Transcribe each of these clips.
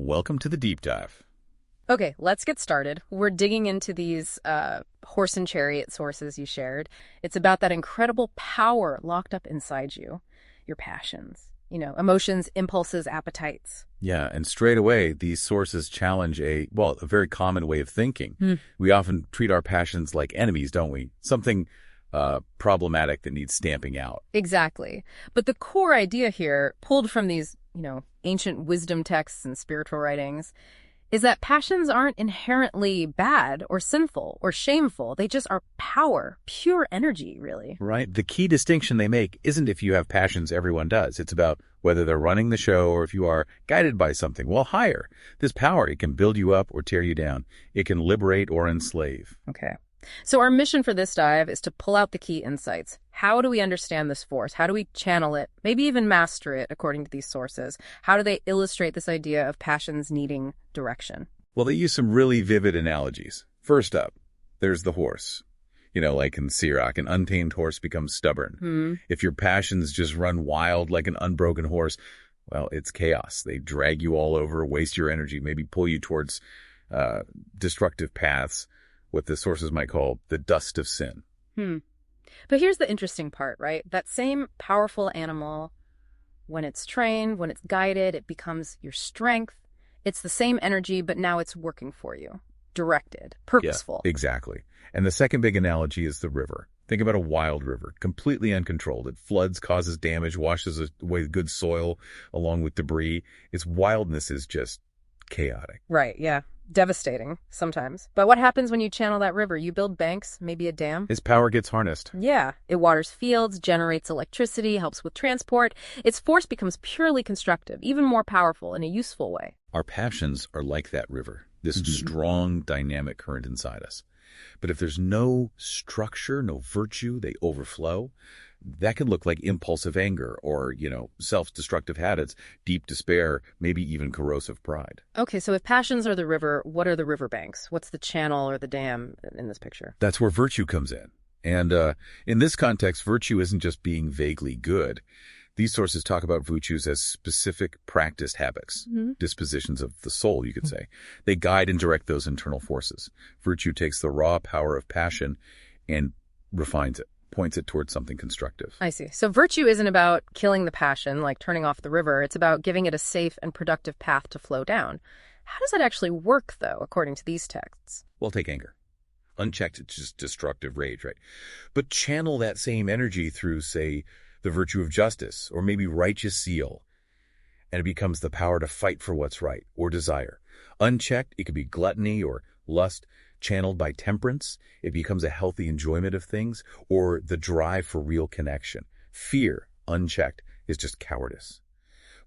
Welcome to the deep dive. Okay, let's get started. We're digging into these horse and chariot sources you shared. It's about that incredible power locked up inside you, your passions, emotions, impulses, appetites. Yeah, and straight away, these sources challenge a very common way of thinking. We often treat our passions like enemies, don't we? Something problematic that needs stamping out. Exactly. But the core idea here, pulled from these, ancient wisdom texts and spiritual writings, is that passions aren't inherently bad or sinful or shameful. They just are power, pure energy, really. Right. The key distinction they make isn't if you have passions everyone does. It's about whether they're running the show or if you are guided by something. Well, higher. This power, it can build you up or tear you down. It can liberate or enslave. Okay. So our mission for this dive is to pull out the key insights. How do we understand this force? How do we channel it? Maybe even master it, according to these sources. How do they illustrate this idea of passions needing direction? Well, they use some really vivid analogies. First up, there's the horse. Like in Sirach, an untamed horse becomes stubborn. If your passions just run wild like an unbroken horse, well, it's chaos. They drag you all over, waste your energy, maybe pull you towards destructive paths, what the sources might call the dust of sin. But here's the interesting part, right? That same powerful animal, when it's trained, when it's guided, it becomes your strength. It's the same energy, but now it's working for you. Directed, purposeful. Yeah, exactly. And the second big analogy is the river. Think about a wild river, completely uncontrolled. It floods, causes damage, washes away good soil along with debris. Its wildness is just chaotic. Right, yeah. Devastating sometimes. But what happens when you channel that river? You build banks, maybe a dam. Its power gets harnessed. Yeah. It waters fields, generates electricity, helps with transport. Its force becomes purely constructive, even more powerful in a useful way. Our passions are like that river, this strong, dynamic current inside us. But if there's no structure, no virtue, they overflow. That can look like impulsive anger or, self-destructive habits, deep despair, maybe even corrosive pride. Okay, so if passions are the river, what are the riverbanks? What's the channel or the dam in this picture? That's where virtue comes in. And in this context, virtue isn't just being vaguely good. These sources talk about virtues as specific practiced habits, dispositions of the soul, you could say. They guide and direct those internal forces. Virtue takes the raw power of passion and refines it. Points it towards something constructive. I see. So virtue isn't about killing the passion, like turning off the river. It's about giving it a safe and productive path to flow down. How does that actually work, though, according to these texts? Well, take anger. Unchecked, it's just destructive rage, right? But channel that same energy through, say, the virtue of justice, or maybe righteous zeal, and it becomes the power to fight for what's right, or desire. Unchecked, it could be gluttony or lust. Channeled by temperance, it becomes a healthy enjoyment of things, or the drive for real connection. Fear, unchecked, is just cowardice.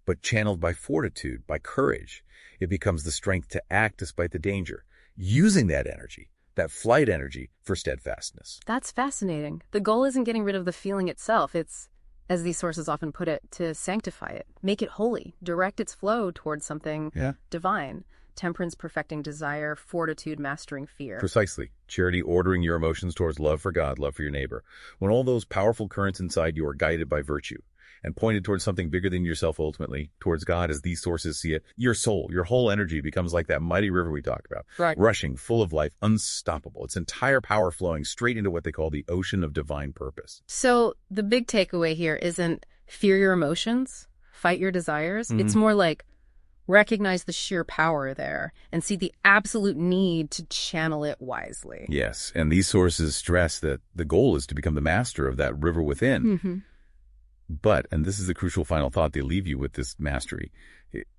But channeled by fortitude, by courage, it becomes the strength to act despite the danger, using that energy, that flight energy, for steadfastness. That's fascinating. The goal isn't getting rid of the feeling itself. It's, as these sources often put it, to sanctify it, make it holy, direct its flow towards something divine. Temperance perfecting desire, fortitude mastering fear. Precisely. Charity ordering your emotions towards love for God, love for your neighbor. When all those powerful currents inside you are guided by virtue and pointed towards something bigger than yourself ultimately, towards God as these sources see it, your soul, your whole energy becomes like that mighty river we talked about. Right. Rushing, full of life, unstoppable. Its entire power flowing straight into what they call the ocean of divine purpose. So the big takeaway here isn't fear your emotions, fight your desires. It's more like recognize the sheer power there and see the absolute need to channel it wisely. Yes, and these sources stress that the goal is to become the master of that river within. But, and this is the crucial final thought they leave you with this mastery,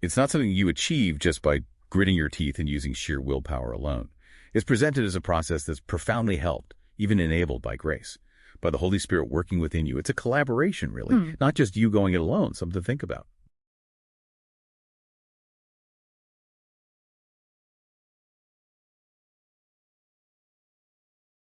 it's not something you achieve just by gritting your teeth and using sheer willpower alone. It's presented as a process that's profoundly helped, even enabled by grace, by the Holy Spirit working within you. It's a collaboration, really, not just you going it alone, something to think about.